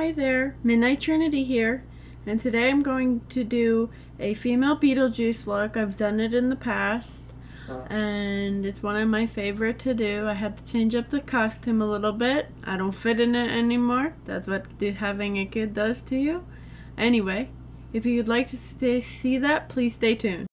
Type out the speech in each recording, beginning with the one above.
Hi there, Midnight Trinity here, and today I'm going to do a female Beetlejuice look. I've done it in the past, and it's one of my favorite to do. I had to change up the costume a little bit. I don't fit in it anymore. That's what having a kid does to you. Anyway, if you'd like to see that, please stay tuned.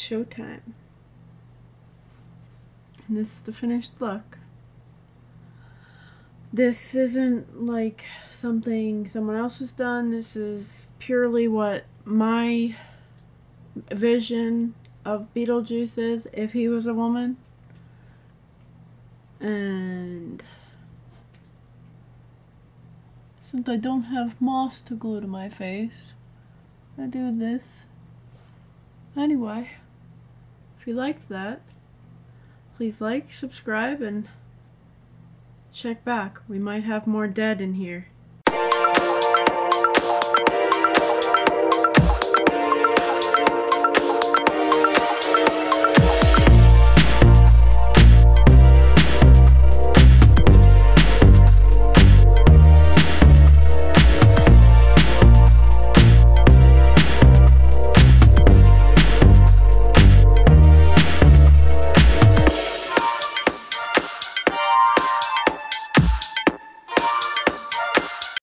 showtime. And this is the finished look. This isn't like something someone else has done. This is purely what my vision of Beetlejuice is if he was a woman. And since I don't have moss to glue to my face, I do this. Anyway, if you liked that, please like, subscribe, and check back. We might have more dead in here.